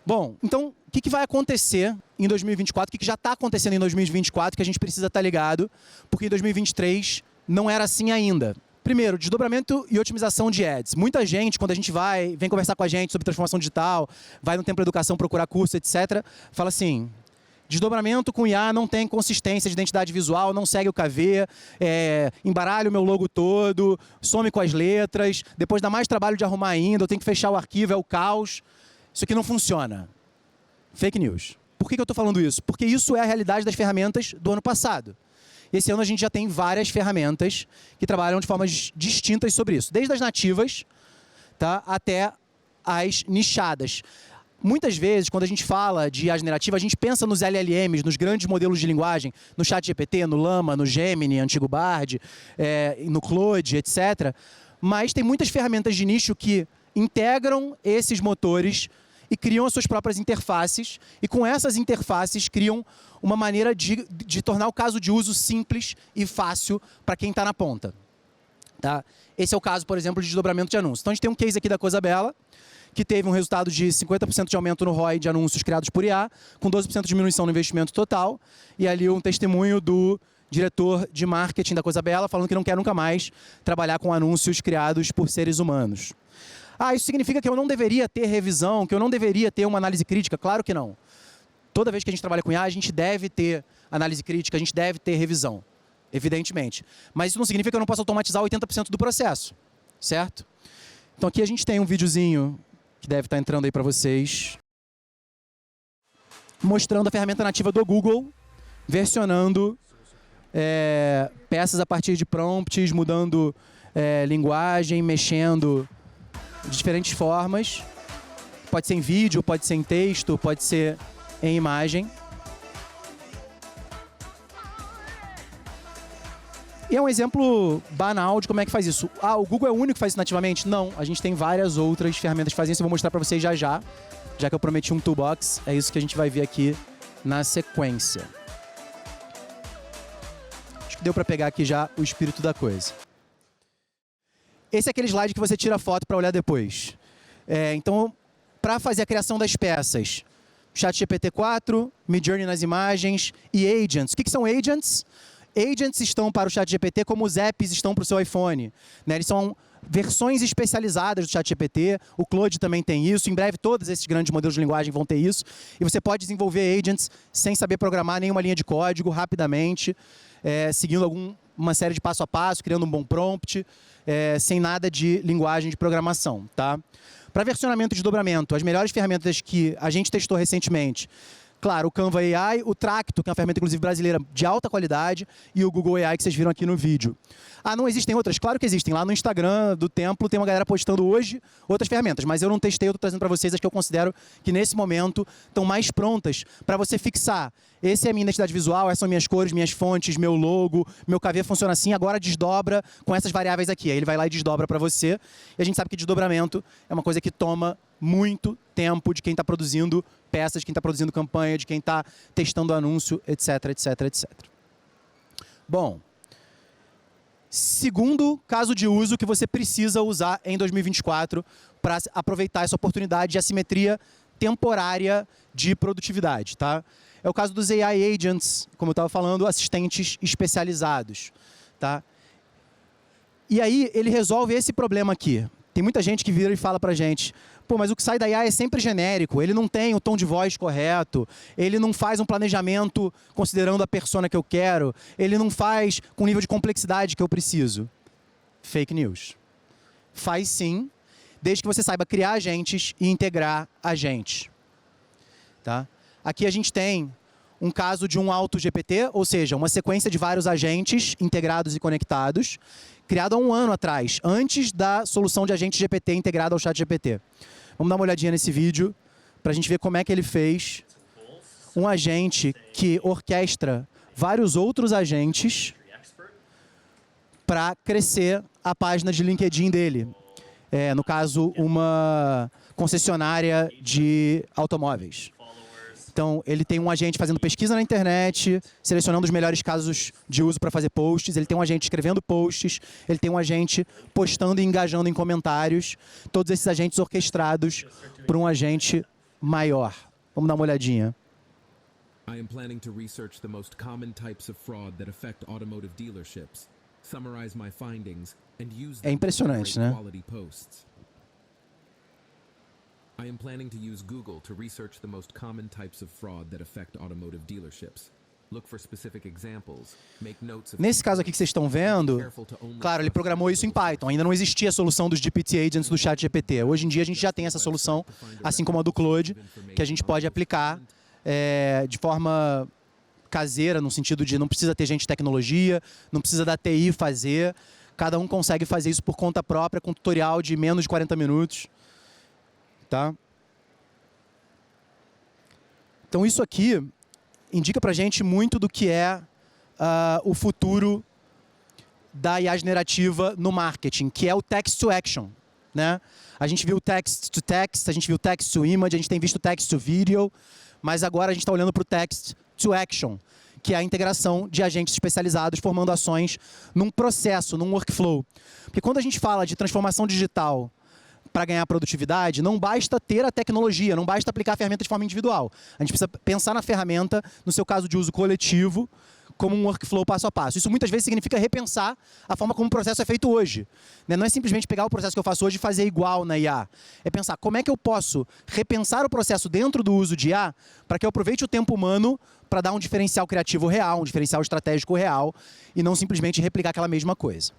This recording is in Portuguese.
Bom, então, o que vai acontecer em 2024? O que já está acontecendo em 2024 que a gente precisa estar ligado? Porque em 2023 não era assim ainda. Primeiro, desdobramento e otimização de ads. Muita gente, quando a gente vem conversar com a gente sobre transformação digital, vai no Tempo Educação procurar curso, etc., fala assim: desdobramento com IA não tem consistência de identidade visual, não segue o KV, embaralha o meu logo todo, some com as letras, depois dá mais trabalho de arrumar ainda, eu tenho que fechar o arquivo, é o caos. Isso aqui não funciona. Fake news. Por que eu estou falando isso? Porque isso é a realidade das ferramentas do ano passado. Esse ano a gente já tem várias ferramentas que trabalham de formas distintas sobre isso. Desde as nativas, tá, até as nichadas. Muitas vezes, quando a gente fala de IA generativa, a gente pensa nos LLMs, nos grandes modelos de linguagem, no ChatGPT, no Llama, no Gemini, antigo Bard, no Claude, etc. Mas tem muitas ferramentas de nicho que integram esses motores e criam as suas próprias interfaces, e com essas interfaces criam uma maneira de tornar o caso de uso simples e fácil para quem está na ponta. Tá? Esse é o caso, por exemplo, de desdobramento de anúncios. Então a gente tem um case aqui da Coisa Bela, que teve um resultado de 50% de aumento no ROI de anúncios criados por IA, com 12% de diminuição no investimento total, e ali um testemunho do diretor de marketing da Coisa Bela, falando que não quer nunca mais trabalhar com anúncios criados por seres humanos. Isso significa que eu não deveria ter revisão, que eu não deveria ter uma análise crítica? Claro que não. Toda vez que a gente trabalha com IA, a gente deve ter análise crítica, a gente deve ter revisão, evidentemente. Mas isso não significa que eu não possa automatizar 80% do processo, certo? Então aqui a gente tem um videozinho que deve estar entrando aí para vocês, mostrando a ferramenta nativa do Google, versionando peças a partir de prompts, mudando linguagem, mexendo de diferentes formas. Pode ser em vídeo, pode ser em texto, pode ser em imagem. E é um exemplo banal de como é que faz isso. O Google é o único que faz isso nativamente? Não, a gente tem várias outras ferramentas que fazem isso. Eu vou mostrar para vocês já que eu prometi um toolbox. É isso que a gente vai ver aqui na sequência. Acho que deu para pegar aqui já o espírito da coisa. Esse é aquele slide que você tira a foto para olhar depois. Então, para fazer a criação das peças, ChatGPT 4, Midjourney nas imagens e agents. O que são agents? Agents estão para o ChatGPT como os apps estão para o seu iPhone. Né? Eles são versões especializadas do ChatGPT, o Claude também tem isso, em breve todos esses grandes modelos de linguagem vão ter isso, e você pode desenvolver agents sem saber programar nenhuma linha de código, rapidamente, seguindo uma série de passo a passo, criando um bom prompt, sem nada de linguagem de programação. Tá? Para versionamento e desdobramento, as melhores ferramentas que a gente testou recentemente, claro, o Canva AI, o Tracto, que é uma ferramenta, inclusive, brasileira de alta qualidade, e o Google AI, que vocês viram aqui no vídeo. Não existem outras? Claro que existem. Lá no Instagram do Templo tem uma galera postando hoje outras ferramentas, mas eu não testei, eu estou trazendo para vocês as que eu considero que, nesse momento, estão mais prontas para você fixar. Essa é a minha identidade visual, essas são minhas cores, minhas fontes, meu logo, meu KV funciona assim, agora desdobra com essas variáveis aqui. Aí ele vai lá e desdobra para você. E a gente sabe que desdobramento é uma coisa que toma muito tempo de quem está produzindo peças, de quem está produzindo campanha, de quem está testando anúncio, etc, etc, etc. Bom, segundo caso de uso que você precisa usar em 2024 para aproveitar essa oportunidade de assimetria temporária de produtividade. Tá? É o caso dos AI Agents, como eu estava falando, assistentes especializados. Tá? E aí ele resolve esse problema aqui. Tem muita gente que vira e fala para a gente: pô, mas o que sai da IA é sempre genérico, ele não tem o tom de voz correto, ele não faz um planejamento considerando a persona que eu quero, ele não faz com o nível de complexidade que eu preciso. Fake news. Faz sim, desde que você saiba criar agentes e integrar agentes. Tá? Aqui a gente tem um caso de um AutoGPT, ou seja, uma sequência de vários agentes integrados e conectados, criado há um ano atrás, antes da solução de agente GPT integrada ao ChatGPT. Vamos dar uma olhadinha nesse vídeo para a gente ver como é que ele fez um agente que orquestra vários outros agentes para crescer a página de LinkedIn dele. No caso, uma concessionária de automóveis. Então, ele tem um agente fazendo pesquisa na internet, selecionando os melhores casos de uso para fazer posts, ele tem um agente escrevendo posts, ele tem um agente postando e engajando em comentários, todos esses agentes orquestrados por um agente maior. Vamos dar uma olhadinha. I am planning to research the most common types of fraud that affect automotive dealerships, summarize my findings, and use them impressionante, to né? create quality posts. I am planning to use Google to research the most common types of fraud that affect automotive dealerships. Look for specific examples, make notes of Nesse caso aqui que vocês estão vendo, claro, ele programou isso em Python. Ainda não existia a solução dos GPT Agents do ChatGPT. Hoje em dia a gente já tem essa solução, assim como a do Claude, que a gente pode aplicar de forma caseira, no sentido de não precisa ter gente de tecnologia, não precisa da TI fazer. Cada um consegue fazer isso por conta própria, com um tutorial de menos de 40 minutos. Tá? Então isso aqui indica pra gente muito do que é o futuro da IA generativa no marketing, que é o text to action, né? A gente viu text to text, a gente viu text to image, a gente tem visto text to video, mas agora a gente está olhando para o text to action, que é a integração de agentes especializados formando ações num processo, num workflow. Porque quando a gente fala de transformação digital para ganhar produtividade, não basta ter a tecnologia, não basta aplicar a ferramenta de forma individual. A gente precisa pensar na ferramenta, no seu caso de uso coletivo, como um workflow passo a passo. Isso muitas vezes significa repensar a forma como o processo é feito hoje. Né? Não é simplesmente pegar o processo que eu faço hoje e fazer igual na IA. É pensar como é que eu posso repensar o processo dentro do uso de IA para que eu aproveite o tempo humano para dar um diferencial criativo real, um diferencial estratégico real e não simplesmente replicar aquela mesma coisa.